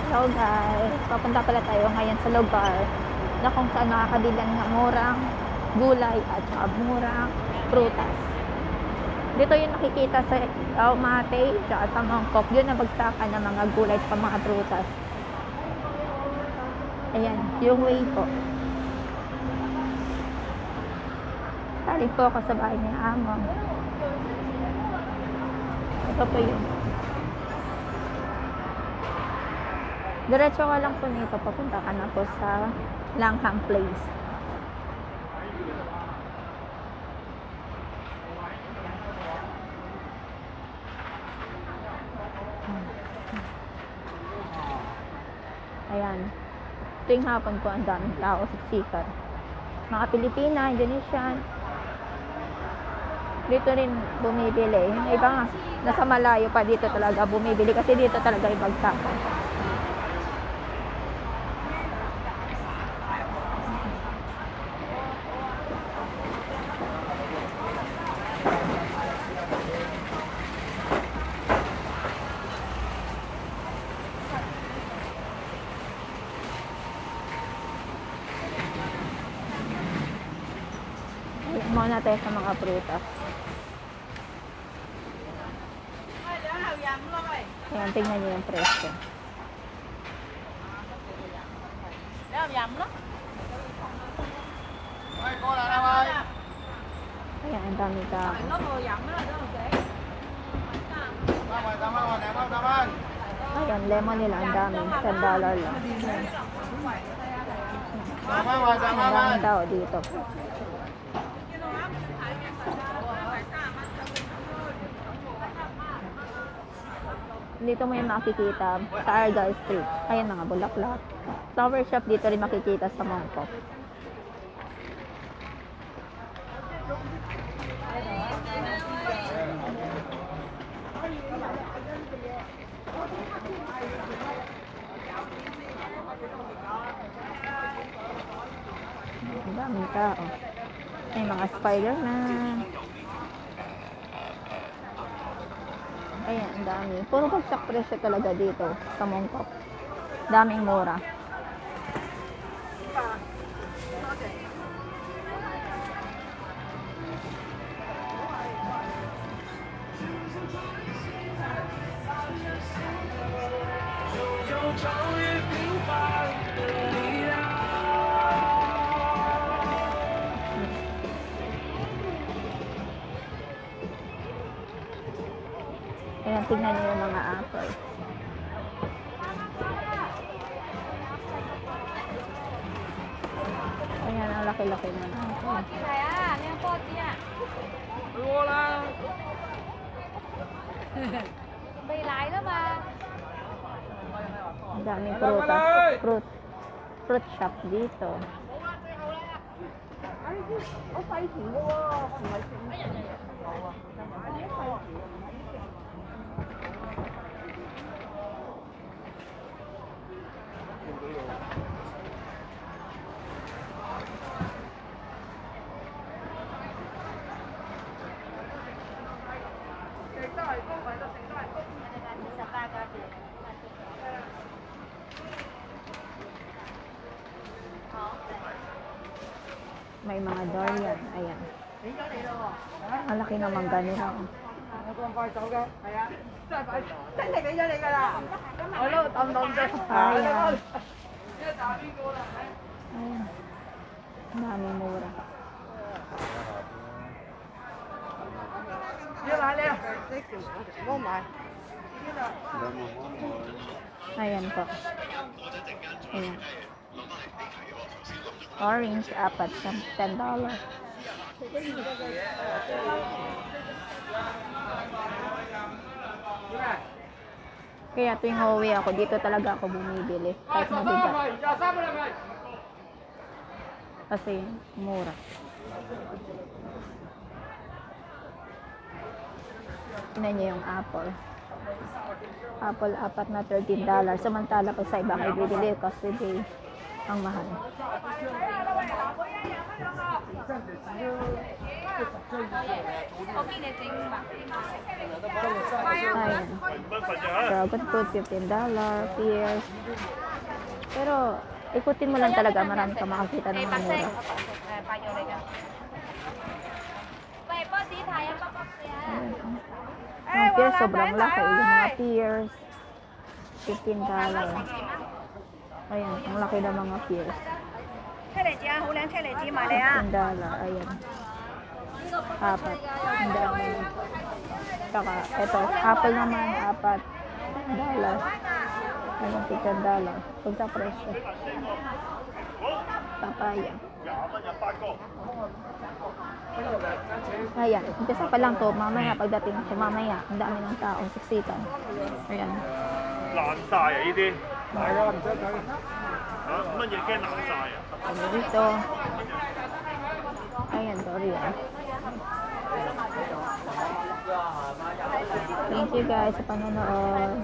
Hello guys, papunta pala tayo ngayon sa lugar na kung saan makakabilan ng murang gulay at saka murang prutas. Dito yung nakikita sa Aumate at sa Mangkok, yun nabagsakan ng mga gulay at mga prutas. Ayan, yung way po. Saling po ako sa bahay ni Amo. Ito po yun. Diretso ka lang po nito, papunta ka na po sa Langham Place. Ayan. Tuwing hapon po ang daming tao sa sikat. Mga Pilipina, Indonesian. Dito rin bumibili. Yung iba nga, nasa malayo pa dito talaga bumibili kasi dito talaga ibagsakan. Muna tayo sa mga prutas. Ayan, tingnan nyo yung presyo. Ayan, ang dami tao. Ayan, lemon nila, ang dami. $10 lang. Ang daming tao dito. Dito mo yung makikita sa Argyle Street. Ayan, mga bulaklak. Flower shop dito rin makikita sa Mangkok. Ang daming tao. May mga Spider-Man. Ayan, ang dami. Puro bagsak presyo talaga dito sa Mangkok. Daming mura. Ayan, tingnan niyo yung mga apple. Ayan, ang laki-laki na apple. Ang daming prutas. Fruit shop dito. May mga durian. Ayan. Ang laki naman ganito. Ayan. Ayan. Ang daming mura. Ayan po. Ayan. Orange, apat sa $10. Kaya tuwing uuwi ako, dito talaga ako bumibili. Kahit mabigat. Kasi mura. Tingnan niyo yung apple. Apple, apat na $13. Samantala pag sa iba kayo bibili kasi ang mahal. Ayan. Dragon fruit, $15. Pears. Pero, ikutin mo lang talaga. Marami ka makakita ng mga mura. Ayan. Ang pears, sobrang laki. Yung mga pears, $15. Ayan, ang laki ng mga pears. 菜蕾鸡啊，湖南菜蕾鸡买了呀。 $15. Ayan. Apat. Ang dami. Saka, eto, apple naman, apat. $1. Ayan, $10. Pag sa presyo. Papaya. Ayan, umpisa pa lang to. Mamaya, pagdating ko mamaya, ang dami ng tao, siksikan. Ayan. 爛晒啊！呢啲係啊，唔使睇嚇乜嘢驚爛晒啊？ Ano dito? Ayan, sorry ah. Thank you guys sa panonood.